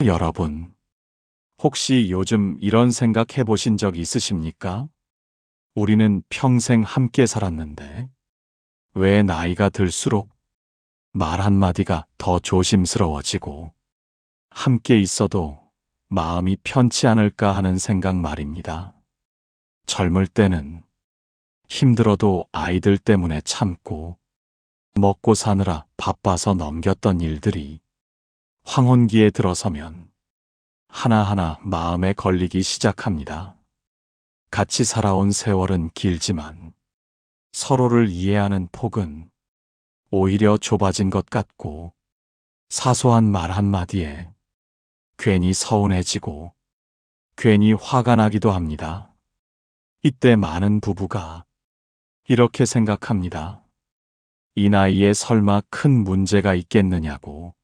여러분, 혹시 요즘 이런 생각 해보신 적 있으십니까? 우리는 평생 함께 살았는데, 왜 나이가 들수록 말 한마디가 더 조심스러워지고, 함께 있어도 마음이 편치 않을까 하는 생각 말입니다. 젊을 때는 힘들어도 아이들 때문에 참고, 먹고 사느라 바빠서 넘겼던 일들이 황혼기에 들어서면 하나하나 마음에 걸리기 시작합니다. 같이 살아온 세월은 길지만 서로를 이해하는 폭은 오히려 좁아진 것 같고, 사소한 말 한마디에 괜히 서운해지고 괜히 화가 나기도 합니다. 이때 많은 부부가 이렇게 생각합니다. 이 나이에 설마 큰 문제가 있겠느냐고,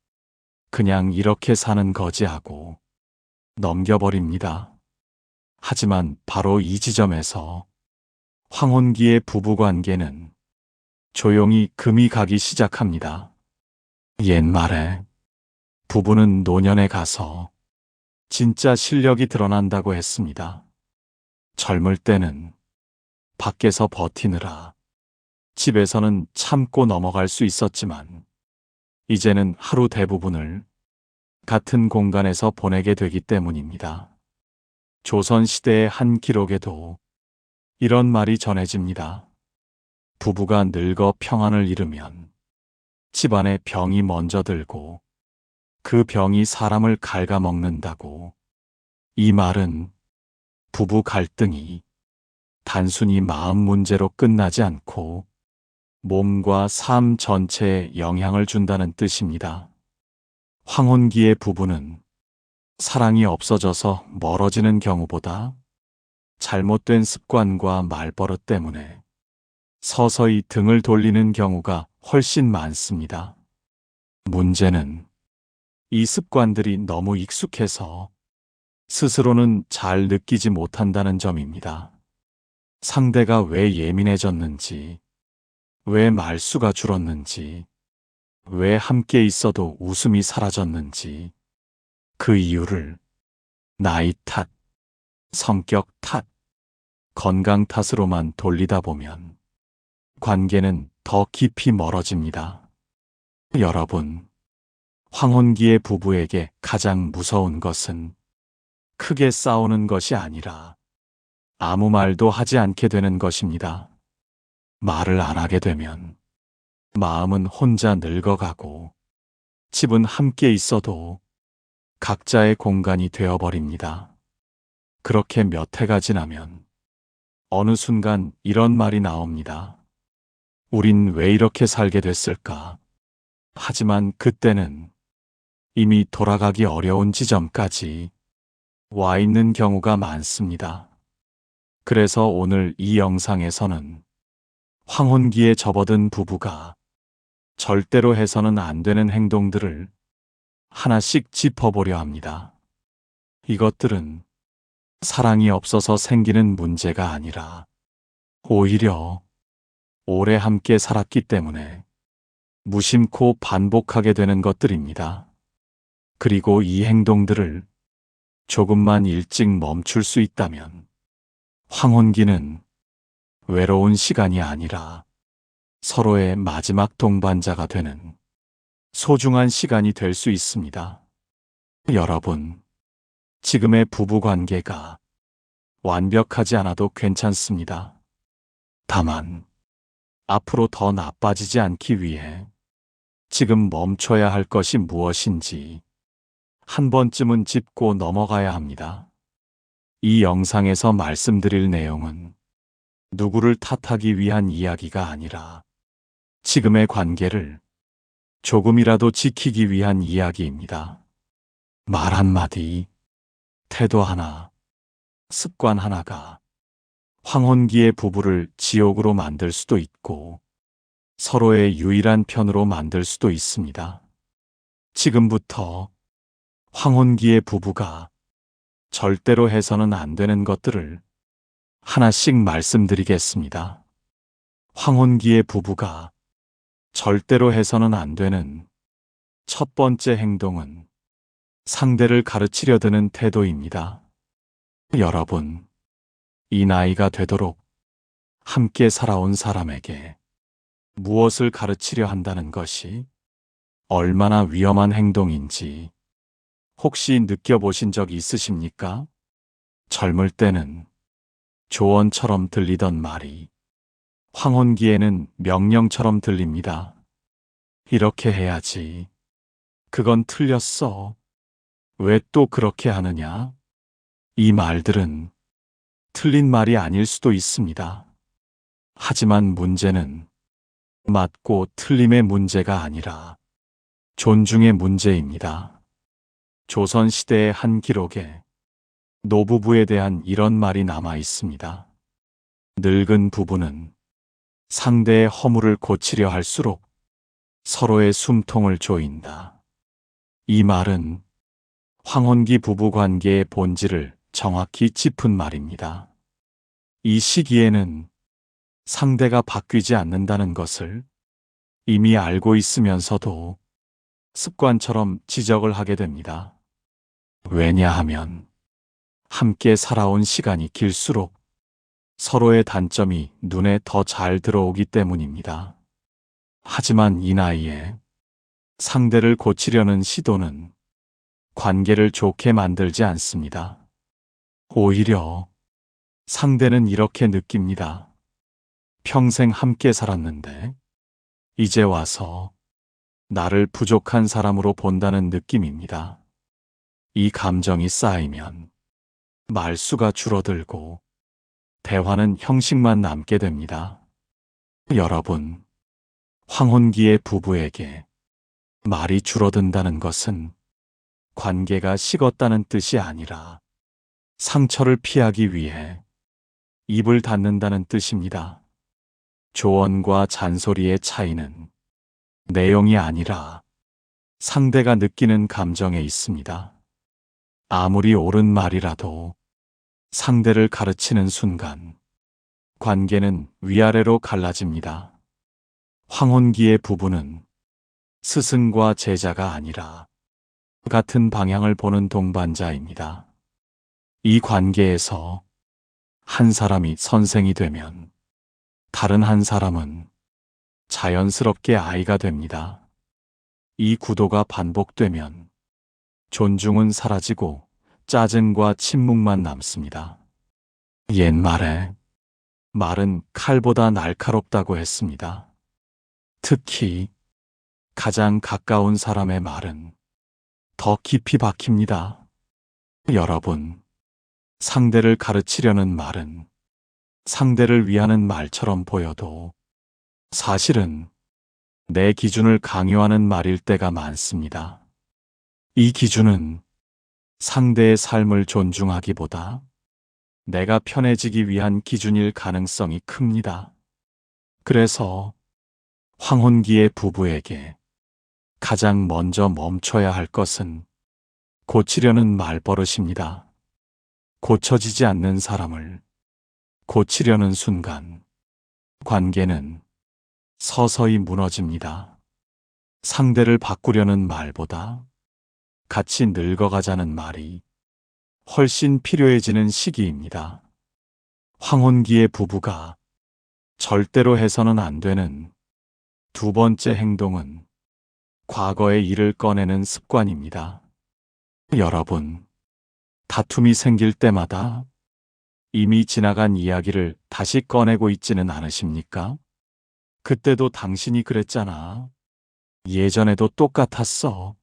그냥 이렇게 사는 거지 하고 넘겨버립니다. 하지만 바로 이 지점에서 황혼기의 부부관계는 조용히 금이 가기 시작합니다. 옛말에 부부는 노년에 가서 진짜 실력이 드러난다고 했습니다. 젊을 때는 밖에서 버티느라 집에서는 참고 넘어갈 수 있었지만, 이제는 하루 대부분을 같은 공간에서 보내게 되기 때문입니다. 조선시대의 한 기록에도 이런 말이 전해집니다. 부부가 늙어 평안을 잃으면 집안에 병이 먼저 들고 그 병이 사람을 갉아먹는다고. 이 말은 부부 갈등이 단순히 마음 문제로 끝나지 않고 몸과 삶 전체에 영향을 준다는 뜻입니다. 황혼기의 부부는 사랑이 없어져서 멀어지는 경우보다 잘못된 습관과 말버릇 때문에 서서히 등을 돌리는 경우가 훨씬 많습니다. 문제는 이 습관들이 너무 익숙해서 스스로는 잘 느끼지 못한다는 점입니다. 상대가 왜 예민해졌는지, 왜 말수가 줄었는지, 왜 함께 있어도 웃음이 사라졌는지, 그 이유를 나이 탓, 성격 탓, 건강 탓으로만 돌리다 보면 관계는 더 깊이 멀어집니다. 여러분, 황혼기의 부부에게 가장 무서운 것은 크게 싸우는 것이 아니라 아무 말도 하지 않게 되는 것입니다. 말을 안 하게 되면 마음은 혼자 늙어가고 집은 함께 있어도 각자의 공간이 되어버립니다. 그렇게 몇 해가 지나면 어느 순간 이런 말이 나옵니다. 우린 왜 이렇게 살게 됐을까? 하지만 그때는 이미 돌아가기 어려운 지점까지 와 있는 경우가 많습니다. 그래서 오늘 이 영상에서는 황혼기에 접어든 부부가 절대로 해서는 안 되는 행동들을 하나씩 짚어보려 합니다. 이것들은 사랑이 없어서 생기는 문제가 아니라 오히려 오래 함께 살았기 때문에 무심코 반복하게 되는 것들입니다. 그리고 이 행동들을 조금만 일찍 멈출 수 있다면 황혼기는 외로운 시간이 아니라 서로의 마지막 동반자가 되는 소중한 시간이 될 수 있습니다. 여러분, 지금의 부부 관계가 완벽하지 않아도 괜찮습니다. 다만 앞으로 더 나빠지지 않기 위해 지금 멈춰야 할 것이 무엇인지 한 번쯤은 짚고 넘어가야 합니다. 이 영상에서 말씀드릴 내용은 누구를 탓하기 위한 이야기가 아니라 지금의 관계를 조금이라도 지키기 위한 이야기입니다. 말 한마디, 태도 하나, 습관 하나가 황혼기의 부부를 지옥으로 만들 수도 있고 서로의 유일한 편으로 만들 수도 있습니다. 지금부터 황혼기의 부부가 절대로 해서는 안 되는 것들을 하나씩 말씀드리겠습니다. 황혼기의 부부가 절대로 해서는 안 되는 첫 번째 행동은 상대를 가르치려 드는 태도입니다. 여러분, 이 나이가 되도록 함께 살아온 사람에게 무엇을 가르치려 한다는 것이 얼마나 위험한 행동인지 혹시 느껴보신 적 있으십니까? 젊을 때는 조언처럼 들리던 말이 황혼기에는 명령처럼 들립니다. 이렇게 해야지. 그건 틀렸어. 왜 또 그렇게 하느냐? 이 말들은 틀린 말이 아닐 수도 있습니다. 하지만 문제는 맞고 틀림의 문제가 아니라 존중의 문제입니다. 조선시대의 한 기록에 노부부에 대한 이런 말이 남아 있습니다. 늙은 부부는 상대의 허물을 고치려 할수록 서로의 숨통을 조인다. 이 말은 황혼기 부부 관계의 본질을 정확히 짚은 말입니다. 이 시기에는 상대가 바뀌지 않는다는 것을 이미 알고 있으면서도 습관처럼 지적을 하게 됩니다. 왜냐하면 함께 살아온 시간이 길수록 서로의 단점이 눈에 더 잘 들어오기 때문입니다. 하지만 이 나이에 상대를 고치려는 시도는 관계를 좋게 만들지 않습니다. 오히려 상대는 이렇게 느낍니다. 평생 함께 살았는데 이제 와서 나를 부족한 사람으로 본다는 느낌입니다. 이 감정이 쌓이면 말수가 줄어들고 대화는 형식만 남게 됩니다. 여러분, 황혼기의 부부에게 말이 줄어든다는 것은 관계가 식었다는 뜻이 아니라 상처를 피하기 위해 입을 닫는다는 뜻입니다. 조언과 잔소리의 차이는 내용이 아니라 상대가 느끼는 감정에 있습니다. 아무리 옳은 말이라도 상대를 가르치는 순간 관계는 위아래로 갈라집니다. 황혼기의 부부는 스승과 제자가 아니라 같은 방향을 보는 동반자입니다. 이 관계에서 한 사람이 선생이 되면 다른 한 사람은 자연스럽게 아이가 됩니다. 이 구도가 반복되면 존중은 사라지고 짜증과 침묵만 남습니다. 옛말에 말은 칼보다 날카롭다고 했습니다. 특히 가장 가까운 사람의 말은 더 깊이 박힙니다. 여러분, 상대를 가르치려는 말은 상대를 위하는 말처럼 보여도 사실은 내 기준을 강요하는 말일 때가 많습니다. 이 기준은 상대의 삶을 존중하기보다 내가 편해지기 위한 기준일 가능성이 큽니다. 그래서 황혼기의 부부에게 가장 먼저 멈춰야 할 것은 고치려는 말버릇입니다. 고쳐지지 않는 사람을 고치려는 순간 관계는 서서히 무너집니다. 상대를 바꾸려는 말보다 같이 늙어가자는 말이 훨씬 필요해지는 시기입니다. 황혼기의 부부가 절대로 해서는 안 되는 두 번째 행동은 과거의 일을 꺼내는 습관입니다. 여러분, 다툼이 생길 때마다 이미 지나간 이야기를 다시 꺼내고 있지는 않으십니까? 그때도 당신이 그랬잖아. 예전에도 똑같았어.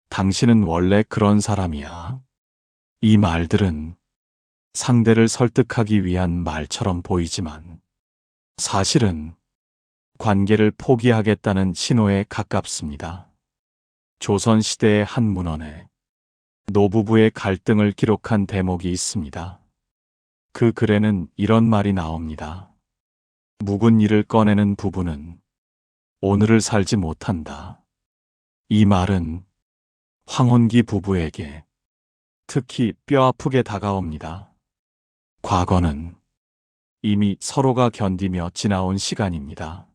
당신은 원래 그런 사람이야. 이 말들은 상대를 설득하기 위한 말처럼 보이지만 사실은 관계를 포기하겠다는 신호에 가깝습니다. 조선시대의 한 문헌에 노부부의 갈등을 기록한 대목이 있습니다. 그 글에는 이런 말이 나옵니다. 묵은 일을 꺼내는 부부는 오늘을 살지 못한다. 이 말은 황혼기 부부에게 특히 뼈아프게 다가옵니다. 과거는 이미 서로가 견디며 지나온 시간입니다.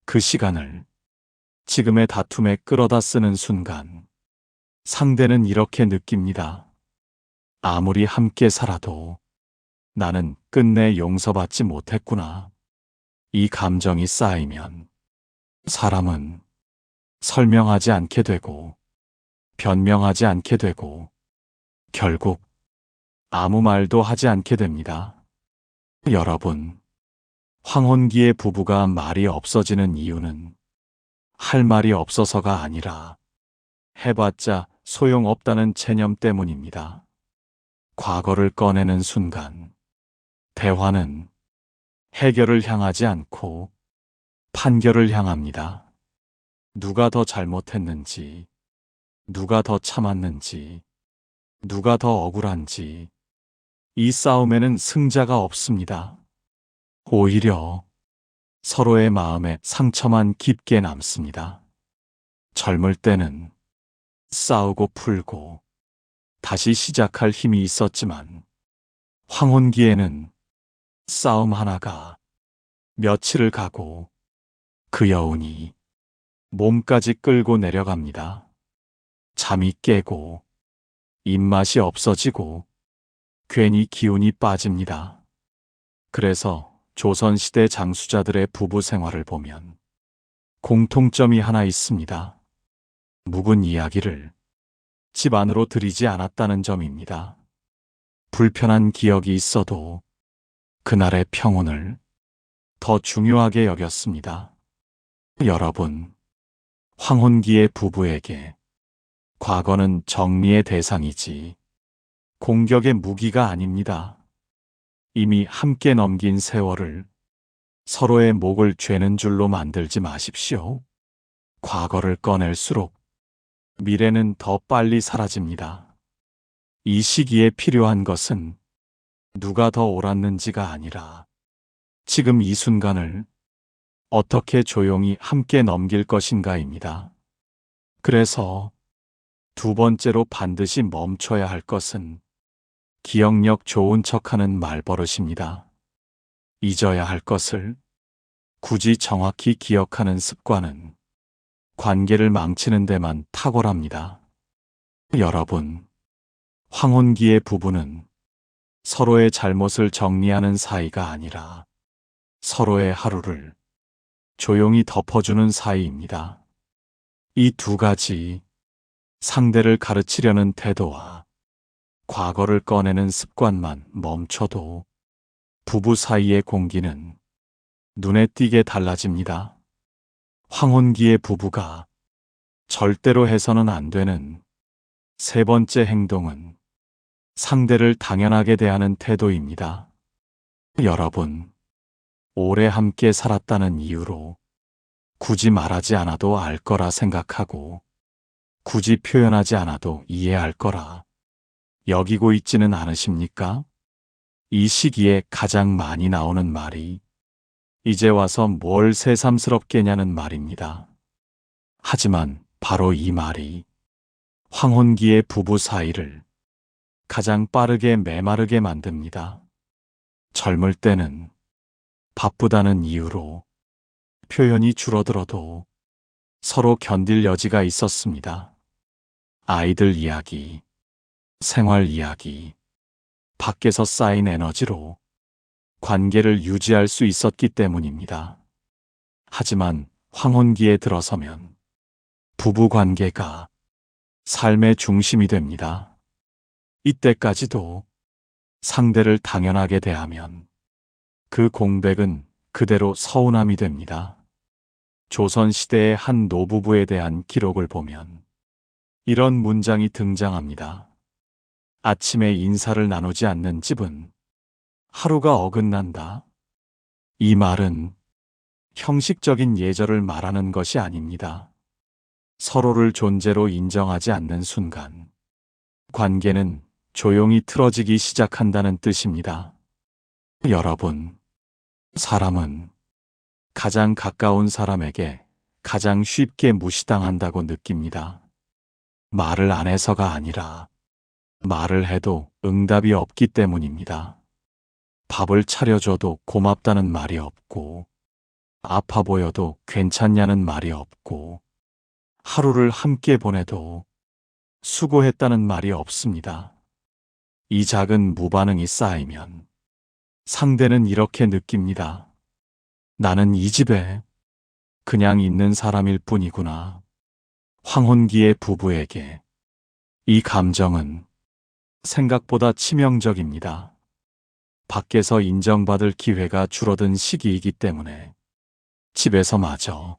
그 시간을 지금의 다툼에 끌어다 쓰는 순간 상대는 이렇게 느낍니다. 아무리 함께 살아도 나는 끝내 용서받지 못했구나. 이 감정이 쌓이면 사람은 설명하지 않게 되고 변명하지 않게 되고 결국 아무 말도 하지 않게 됩니다. 여러분, 황혼기의 부부가 말이 없어지는 이유는 할 말이 없어서가 아니라 해봤자 소용없다는 체념 때문입니다. 과거를 꺼내는 순간 대화는 해결을 향하지 않고 판결을 향합니다. 누가 더 잘못했는지, 누가 더 참았는지, 누가 더 억울한지, 이 싸움에는 승자가 없습니다. 오히려 서로의 마음에 상처만 깊게 남습니다. 젊을 때는 싸우고 풀고 다시 시작할 힘이 있었지만 황혼기에는 싸움 하나가 며칠을 가고 그 여운이 몸까지 끌고 내려갑니다. 잠이 깨고 입맛이 없어지고 괜히 기운이 빠집니다. 그래서 조선시대 장수자들의 부부 생활을 보면 공통점이 하나 있습니다. 묵은 이야기를 집 안으로 들이지 않았다는 점입니다. 불편한 기억이 있어도 그날의 평온을 더 중요하게 여겼습니다. 여러분, 황혼기의 부부에게 과거는 정리의 대상이지 공격의 무기가 아닙니다. 이미 함께 넘긴 세월을 서로의 목을 죄는 줄로 만들지 마십시오. 과거를 꺼낼수록 미래는 더 빨리 사라집니다. 이 시기에 필요한 것은 누가 더 옳았는지가 아니라 지금 이 순간을 어떻게 조용히 함께 넘길 것인가입니다. 그래서 두 번째로 반드시 멈춰야 할 것은 기억력 좋은 척하는 말버릇입니다. 잊어야 할 것을 굳이 정확히 기억하는 습관은 관계를 망치는 데만 탁월합니다. 여러분, 황혼기의 부부는 서로의 잘못을 정리하는 사이가 아니라 서로의 하루를 조용히 덮어주는 사이입니다. 이 두 가지, 상대를 가르치려는 태도와 과거를 꺼내는 습관만 멈춰도 부부 사이의 공기는 눈에 띄게 달라집니다. 황혼기의 부부가 절대로 해서는 안 되는 세 번째 행동은 상대를 당연하게 대하는 태도입니다. 여러분, 오래 함께 살았다는 이유로 굳이 말하지 않아도 알 거라 생각하고 굳이 표현하지 않아도 이해할 거라 여기고 있지는 않으십니까? 이 시기에 가장 많이 나오는 말이 이제 와서 뭘 새삼스럽게냐는 말입니다. 하지만 바로 이 말이 황혼기의 부부 사이를 가장 빠르게 메마르게 만듭니다. 젊을 때는 바쁘다는 이유로 표현이 줄어들어도 서로 견딜 여지가 있었습니다. 아이들 이야기, 생활 이야기, 밖에서 쌓인 에너지로 관계를 유지할 수 있었기 때문입니다. 하지만 황혼기에 들어서면 부부 관계가 삶의 중심이 됩니다. 이때까지도 상대를 당연하게 대하면 그 공백은 그대로 서운함이 됩니다. 조선시대의 한 노부부에 대한 기록을 보면 이런 문장이 등장합니다. 아침에 인사를 나누지 않는 집은 하루가 어긋난다. 이 말은 형식적인 예절을 말하는 것이 아닙니다. 서로를 존재로 인정하지 않는 순간 관계는 조용히 틀어지기 시작한다는 뜻입니다. 여러분, 사람은 가장 가까운 사람에게 가장 쉽게 무시당한다고 느낍니다. 말을 안 해서가 아니라 말을 해도 응답이 없기 때문입니다. 밥을 차려줘도 고맙다는 말이 없고 아파 보여도 괜찮냐는 말이 없고 하루를 함께 보내도 수고했다는 말이 없습니다. 이 작은 무반응이 쌓이면 상대는 이렇게 느낍니다. 나는 이 집에 그냥 있는 사람일 뿐이구나. 황혼기의 부부에게 이 감정은 생각보다 치명적입니다. 밖에서 인정받을 기회가 줄어든 시기이기 때문에 집에서마저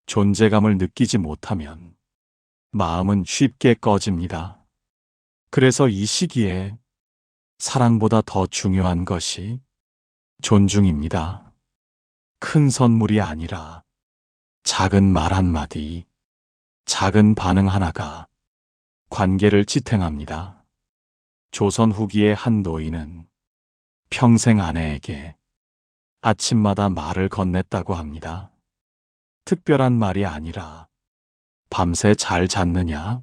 존재감을 느끼지 못하면 마음은 쉽게 꺼집니다. 그래서 이 시기에 사랑보다 더 중요한 것이 존중입니다. 큰 선물이 아니라 작은 말 한마디, 작은 반응 하나가 관계를 지탱합니다. 조선 후기의 한 노인은 평생 아내에게 아침마다 말을 건넸다고 합니다. 특별한 말이 아니라 밤새 잘 잤느냐?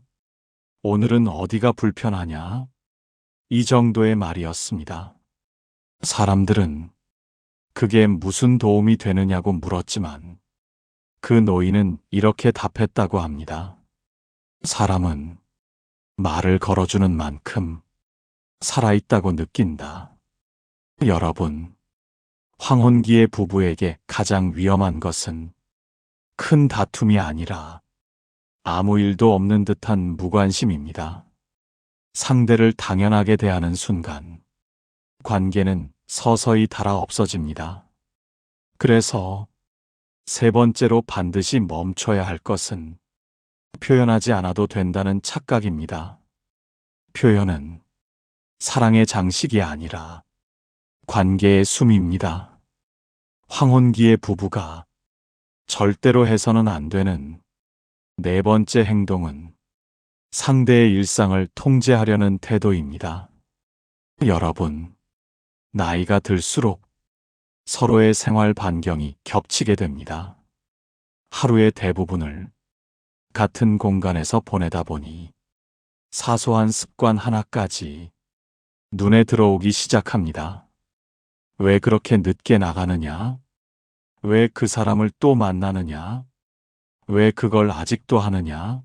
오늘은 어디가 불편하냐? 이 정도의 말이었습니다. 사람들은 그게 무슨 도움이 되느냐고 물었지만 그 노인은 이렇게 답했다고 합니다. 사람은 말을 걸어주는 만큼 살아있다고 느낀다. 여러분, 황혼기의 부부에게 가장 위험한 것은 큰 다툼이 아니라 아무 일도 없는 듯한 무관심입니다. 상대를 당연하게 대하는 순간 관계는 서서히 닳아 없어집니다. 그래서 세 번째로 반드시 멈춰야 할 것은 표현하지 않아도 된다는 착각입니다. 표현은 사랑의 장식이 아니라 관계의 숨입니다. 황혼기의 부부가 절대로 해서는 안 되는 네 번째 행동은 상대의 일상을 통제하려는 태도입니다. 여러분, 나이가 들수록 서로의 생활 반경이 겹치게 됩니다. 하루의 대부분을 같은 공간에서 보내다 보니 사소한 습관 하나까지 눈에 들어오기 시작합니다. 왜 그렇게 늦게 나가느냐? 왜 그 사람을 또 만나느냐? 왜 그걸 아직도 하느냐?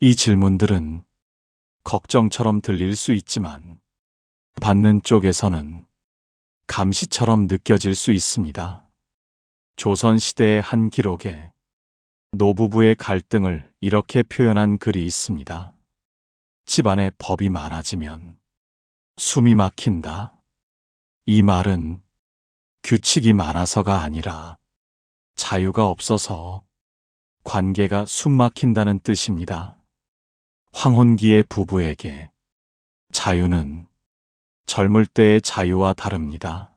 이 질문들은 걱정처럼 들릴 수 있지만 받는 쪽에서는 감시처럼 느껴질 수 있습니다. 조선시대의 한 기록에 노부부의 갈등을 이렇게 표현한 글이 있습니다. 집안에 법이 많아지면 숨이 막힌다. 이 말은 규칙이 많아서가 아니라 자유가 없어서 관계가 숨 막힌다는 뜻입니다. 황혼기의 부부에게 자유는 젊을 때의 자유와 다릅니다.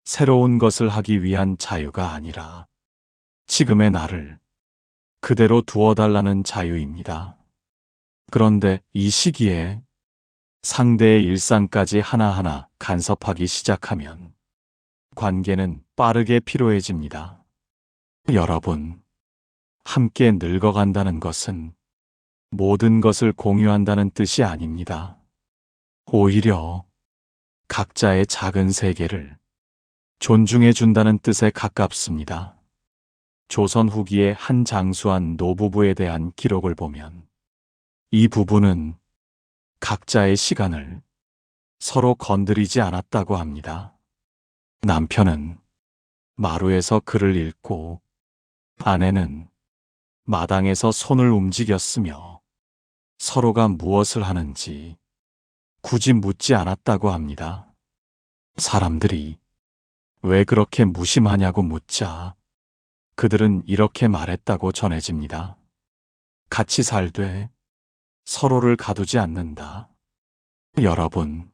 새로운 것을 하기 위한 자유가 아니라 지금의 나를 그대로 두어달라는 자유입니다. 그런데 이 시기에 상대의 일상까지 하나하나 간섭하기 시작하면 관계는 빠르게 피로해집니다. 여러분, 함께 늙어간다는 것은 모든 것을 공유한다는 뜻이 아닙니다. 오히려 각자의 작은 세계를 존중해준다는 뜻에 가깝습니다. 조선 후기의 한 장수한 노부부에 대한 기록을 보면 이 부부는 각자의 시간을 서로 건드리지 않았다고 합니다. 남편은 마루에서 글을 읽고 아내는 마당에서 손을 움직였으며 서로가 무엇을 하는지 굳이 묻지 않았다고 합니다. 사람들이 왜 그렇게 무심하냐고 묻자 그들은 이렇게 말했다고 전해집니다. 같이 살되 서로를 가두지 않는다. 여러분,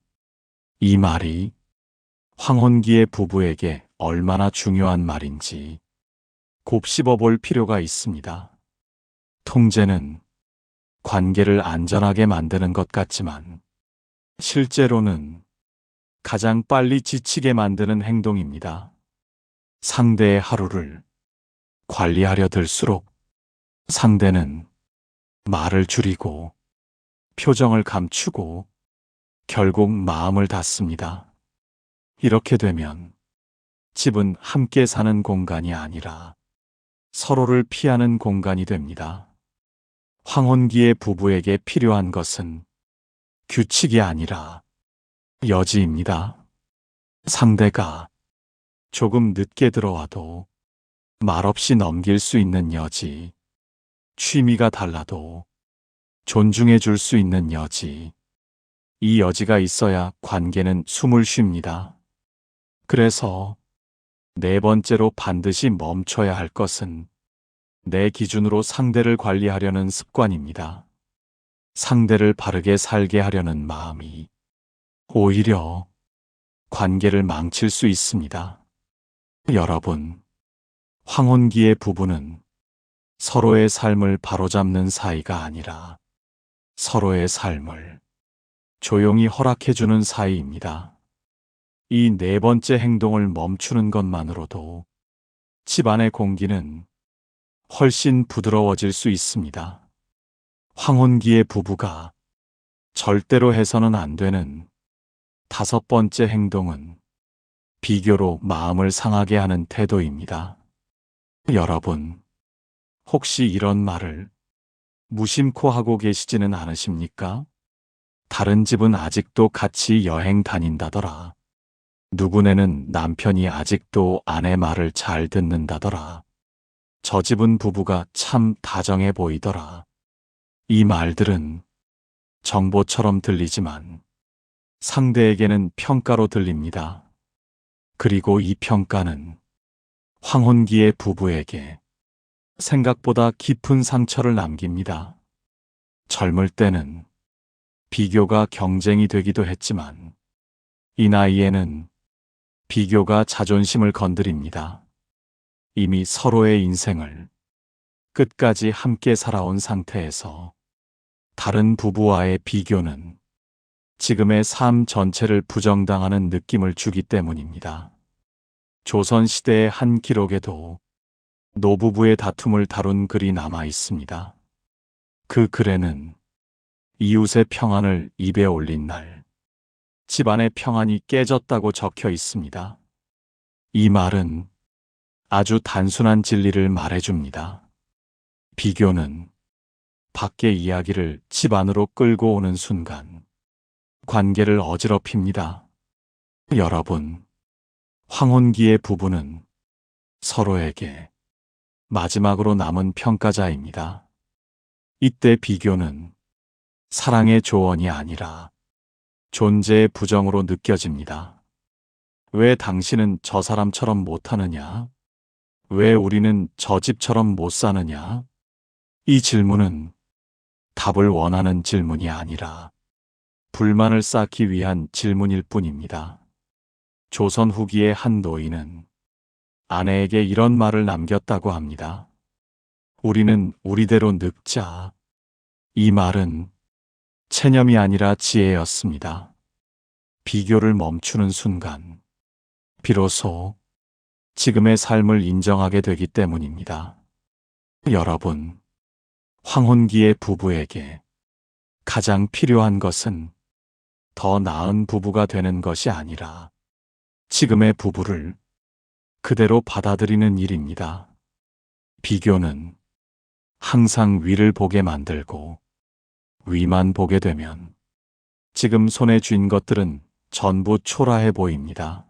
이 말이 황혼기의 부부에게 얼마나 중요한 말인지 곱씹어 볼 필요가 있습니다. 통제는 관계를 안전하게 만드는 것 같지만 실제로는 가장 빨리 지치게 만드는 행동입니다. 상대의 하루를 관리하려 들수록 상대는 말을 줄이고 표정을 감추고 결국 마음을 닫습니다. 이렇게 되면 집은 함께 사는 공간이 아니라 서로를 피하는 공간이 됩니다. 황혼기의 부부에게 필요한 것은 규칙이 아니라 여지입니다. 상대가 조금 늦게 들어와도 말없이 넘길 수 있는 여지, 취미가 달라도 존중해 줄 수 있는 여지, 이 여지가 있어야 관계는 숨을 쉽니다. 그래서 네 번째로 반드시 멈춰야 할 것은 내 기준으로 상대를 관리하려는 습관입니다. 상대를 바르게 살게 하려는 마음이 오히려 관계를 망칠 수 있습니다. 여러분, 황혼기의 부부는 서로의 삶을 바로잡는 사이가 아니라 서로의 삶을 조용히 허락해주는 사이입니다. 이 네 번째 행동을 멈추는 것만으로도 집안의 공기는 훨씬 부드러워질 수 있습니다. 황혼기의 부부가 절대로 해서는 안 되는 다섯 번째 행동은 비교로 마음을 상하게 하는 태도입니다. 여러분, 혹시 이런 말을 무심코 하고 계시지는 않으십니까? 다른 집은 아직도 같이 여행 다닌다더라. 누구네는 남편이 아직도 아내 말을 잘 듣는다더라. 저 집은 부부가 참 다정해 보이더라. 이 말들은 정보처럼 들리지만 상대에게는 평가로 들립니다. 그리고 이 평가는 황혼기의 부부에게 생각보다 깊은 상처를 남깁니다. 젊을 때는 비교가 경쟁이 되기도 했지만 이 나이에는 비교가 자존심을 건드립니다. 이미 서로의 인생을 끝까지 함께 살아온 상태에서 다른 부부와의 비교는 지금의 삶 전체를 부정당하는 느낌을 주기 때문입니다. 조선시대의 한 기록에도 노부부의 다툼을 다룬 글이 남아 있습니다. 그 글에는 이웃의 평안을 입에 올린 날, 집안의 평안이 깨졌다고 적혀 있습니다. 이 말은 아주 단순한 진리를 말해줍니다. 비교는 밖의 이야기를 집 안으로 끌고 오는 순간 관계를 어지럽힙니다. 여러분, 황혼기의 부부는 서로에게 마지막으로 남은 평가자입니다. 이때 비교는 사랑의 조언이 아니라 존재의 부정으로 느껴집니다. 왜 당신은 저 사람처럼 못하느냐? 왜 우리는 저 집처럼 못 사느냐? 이 질문은 답을 원하는 질문이 아니라 불만을 쌓기 위한 질문일 뿐입니다. 조선 후기의 한 노인은 아내에게 이런 말을 남겼다고 합니다. 우리는 우리대로 늙자. 이 말은 체념이 아니라 지혜였습니다. 비교를 멈추는 순간, 비로소 지금의 삶을 인정하게 되기 때문입니다. 여러분, 황혼기의 부부에게 가장 필요한 것은 더 나은 부부가 되는 것이 아니라 지금의 부부를 그대로 받아들이는 일입니다. 비교는 항상 위를 보게 만들고 위만 보게 되면 지금 손에 쥔 것들은 전부 초라해 보입니다.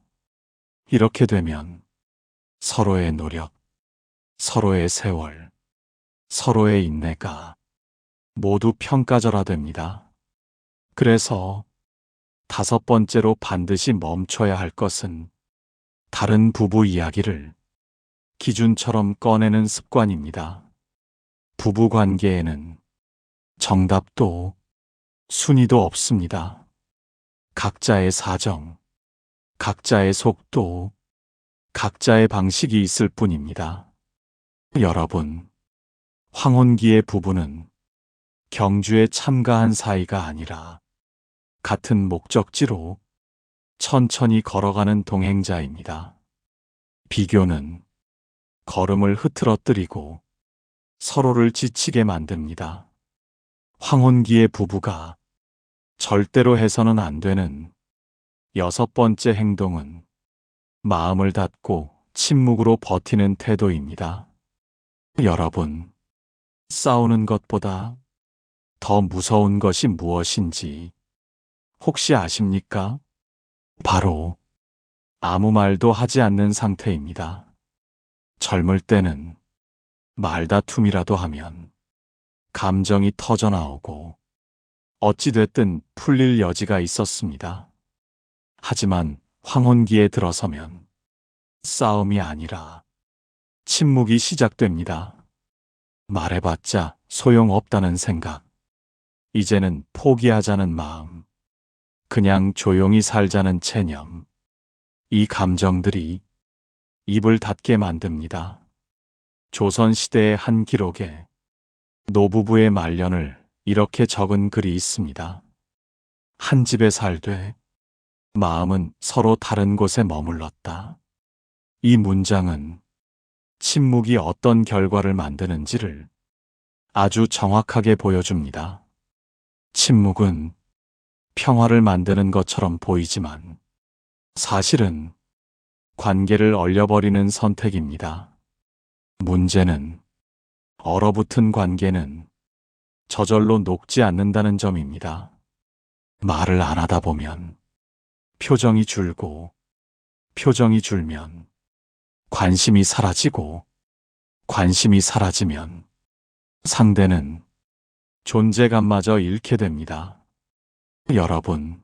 이렇게 되면 서로의 노력, 서로의 세월, 서로의 인내가 모두 평가절하됩니다. 그래서 다섯 번째로 반드시 멈춰야 할 것은 다른 부부 이야기를 기준처럼 꺼내는 습관입니다. 부부 관계에는 정답도 순위도 없습니다. 각자의 사정, 각자의 속도, 각자의 방식이 있을 뿐입니다. 여러분, 황혼기의 부부는 경주에 참가한 사이가 아니라 같은 목적지로 천천히 걸어가는 동행자입니다. 비교는 걸음을 흐트러뜨리고 서로를 지치게 만듭니다. 황혼기의 부부가 절대로 해서는 안 되는 여섯 번째 행동은 마음을 닫고 침묵으로 버티는 태도입니다. 여러분, 싸우는 것보다 더 무서운 것이 무엇인지 혹시 아십니까? 바로 아무 말도 하지 않는 상태입니다. 젊을 때는 말다툼이라도 하면 감정이 터져나오고 어찌됐든 풀릴 여지가 있었습니다. 하지만 황혼기에 들어서면 싸움이 아니라 침묵이 시작됩니다. 말해봤자 소용없다는 생각, 이제는 포기하자는 마음, 그냥 조용히 살자는 체념, 이 감정들이 입을 닫게 만듭니다. 조선시대의 한 기록에 노부부의 말년을 이렇게 적은 글이 있습니다. 한 집에 살되 마음은 서로 다른 곳에 머물렀다. 이 문장은 침묵이 어떤 결과를 만드는지를 아주 정확하게 보여줍니다. 침묵은 평화를 만드는 것처럼 보이지만 사실은 관계를 얼려버리는 선택입니다. 문제는 얼어붙은 관계는 저절로 녹지 않는다는 점입니다. 말을 안 하다 보면 표정이 줄고, 표정이 줄면 관심이 사라지고, 관심이 사라지면 상대는 존재감마저 잃게 됩니다. 여러분,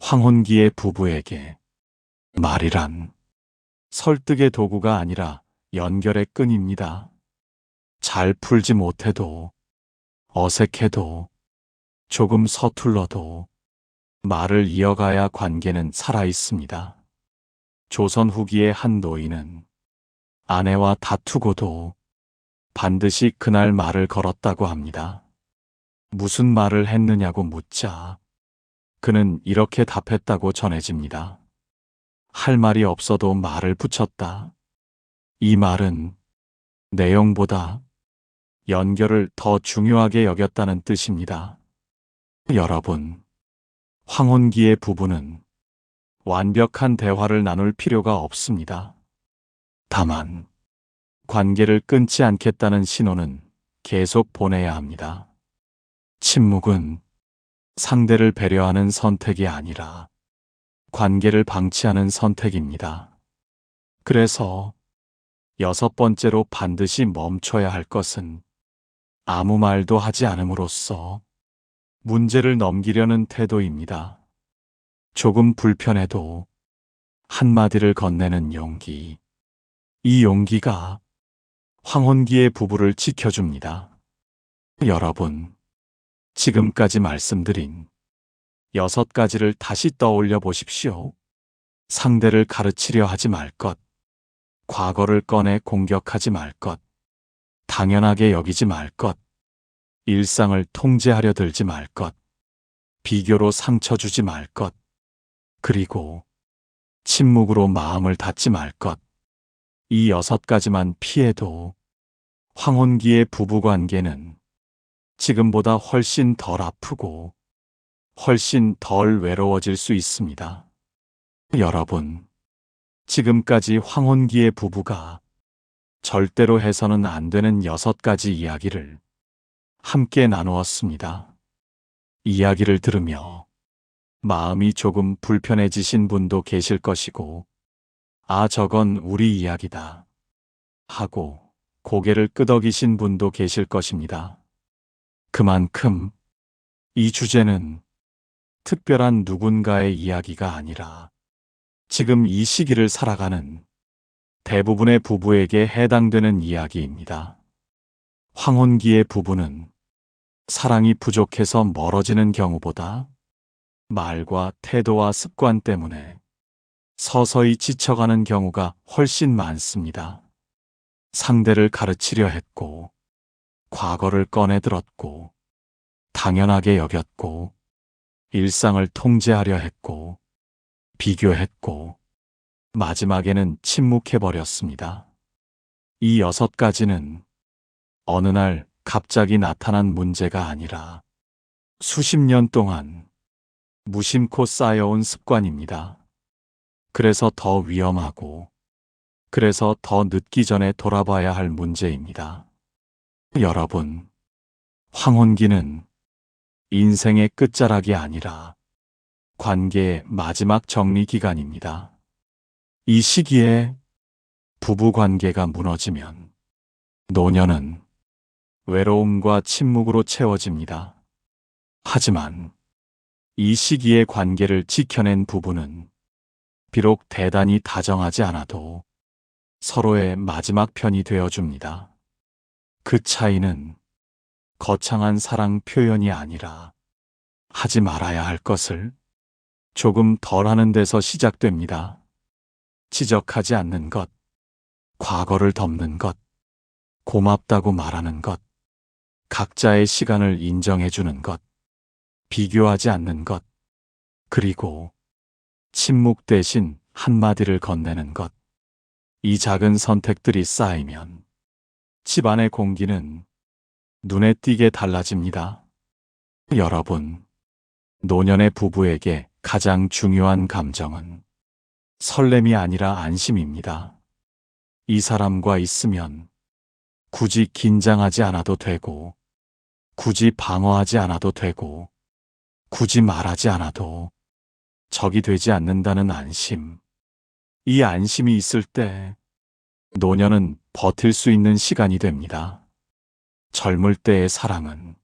황혼기의 부부에게 말이란 설득의 도구가 아니라 연결의 끈입니다. 잘 풀지 못해도, 어색해도, 조금 서툴러도 말을 이어가야 관계는 살아있습니다. 조선 후기의 한 노인은 아내와 다투고도 반드시 그날 말을 걸었다고 합니다. 무슨 말을 했느냐고 묻자 그는 이렇게 답했다고 전해집니다. 할 말이 없어도 말을 붙였다. 이 말은 내용보다 연결을 더 중요하게 여겼다는 뜻입니다. 여러분, 황혼기의 부부는 완벽한 대화를 나눌 필요가 없습니다. 다만, 관계를 끊지 않겠다는 신호는 계속 보내야 합니다. 침묵은 상대를 배려하는 선택이 아니라 관계를 방치하는 선택입니다. 그래서 6번째로 반드시 멈춰야 할 것은 아무 말도 하지 않음으로써 문제를 넘기려는 태도입니다. 조금 불편해도 한마디를 건네는 용기. 이 용기가 황혼기의 부부를 지켜줍니다. 여러분, 지금까지 말씀드린 6가지를 다시 떠올려 보십시오. 상대를 가르치려 하지 말 것, 과거를 꺼내 공격하지 말 것, 당연하게 여기지 말 것, 일상을 통제하려 들지 말 것, 비교로 상처 주지 말 것, 그리고 침묵으로 마음을 닫지 말 것. 이 6가지만 피해도 황혼기의 부부관계는 지금보다 훨씬 덜 아프고 훨씬 덜 외로워질 수 있습니다. 여러분, 지금까지 황혼기의 부부가 절대로 해서는 안 되는 6가지 이야기를 함께 나누었습니다. 이야기를 들으며 마음이 조금 불편해지신 분도 계실 것이고, 아, 저건 우리 이야기다 하고 고개를 끄덕이신 분도 계실 것입니다. 그만큼 이 주제는 특별한 누군가의 이야기가 아니라 지금 이 시기를 살아가는 대부분의 부부에게 해당되는 이야기입니다. 황혼기의 부부는 사랑이 부족해서 멀어지는 경우보다 말과 태도와 습관 때문에 서서히 지쳐가는 경우가 훨씬 많습니다. 상대를 가르치려 했고, 과거를 꺼내들었고, 당연하게 여겼고, 일상을 통제하려 했고, 비교했고, 마지막에는 침묵해버렸습니다. 이 6가지는 어느 날 갑자기 나타난 문제가 아니라 수십 년 동안 무심코 쌓여온 습관입니다. 그래서 더 위험하고, 그래서 더 늦기 전에 돌아봐야 할 문제입니다. 여러분, 황혼기는 인생의 끝자락이 아니라 관계의 마지막 정리 기간입니다. 이 시기에 부부 관계가 무너지면 노년은 외로움과 침묵으로 채워집니다. 하지만 이 시기의 관계를 지켜낸 부부는 비록 대단히 다정하지 않아도 서로의 마지막 편이 되어줍니다. 그 차이는 거창한 사랑 표현이 아니라 하지 말아야 할 것을 조금 덜 하는 데서 시작됩니다. 지적하지 않는 것, 과거를 덮는 것, 고맙다고 말하는 것, 각자의 시간을 인정해주는 것, 비교하지 않는 것, 그리고 침묵 대신 한마디를 건네는 것. 이 작은 선택들이 쌓이면 집안의 공기는 눈에 띄게 달라집니다. 여러분, 노년의 부부에게 가장 중요한 감정은 설렘이 아니라 안심입니다. 이 사람과 있으면 굳이 긴장하지 않아도 되고, 굳이 방어하지 않아도 되고, 굳이 말하지 않아도 적이 되지 않는다는 안심. 이 안심이 있을 때 노년은 버틸 수 있는 시간이 됩니다. 젊을 때의 사랑은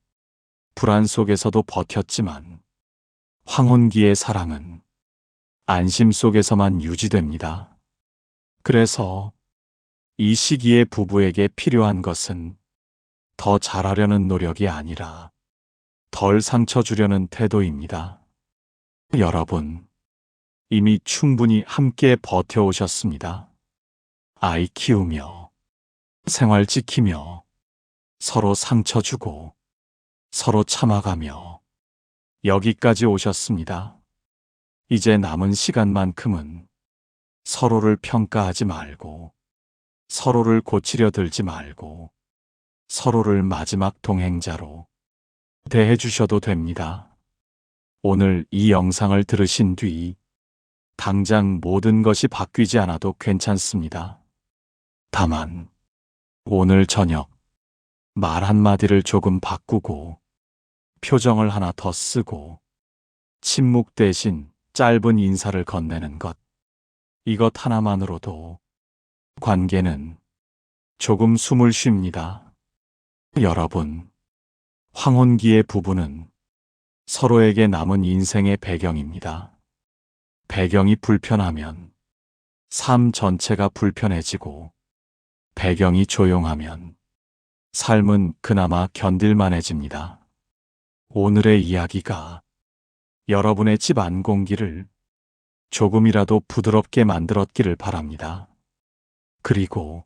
불안 속에서도 버텼지만 황혼기의 사랑은 안심 속에서만 유지됩니다. 그래서 이 시기의 부부에게 필요한 것은 더 잘하려는 노력이 아니라 덜 상처 주려는 태도입니다. 여러분, 이미 충분히 함께 버텨오셨습니다. 아이 키우며, 생활 지키며, 서로 상처 주고, 서로 참아가며, 여기까지 오셨습니다. 이제 남은 시간만큼은 서로를 평가하지 말고, 서로를 고치려 들지 말고, 서로를 마지막 동행자로 대해주셔도 됩니다. 오늘 이 영상을 들으신 뒤 당장 모든 것이 바뀌지 않아도 괜찮습니다. 다만 오늘 저녁 말 한마디를 조금 바꾸고 표정을 하나 더 쓰고 침묵 대신 짧은 인사를 건네는 것, 이것 하나만으로도 관계는 조금 숨을 쉽니다. 여러분, 황혼기의 부부는 서로에게 남은 인생의 배경입니다. 배경이 불편하면 삶 전체가 불편해지고, 배경이 조용하면 삶은 그나마 견딜만해집니다. 오늘의 이야기가 여러분의 집 안 공기를 조금이라도 부드럽게 만들었기를 바랍니다. 그리고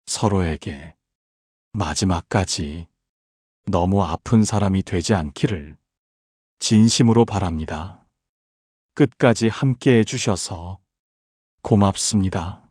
서로에게 마지막까지 너무 아픈 사람이 되지 않기를 진심으로 바랍니다. 끝까지 함께 해주셔서 고맙습니다.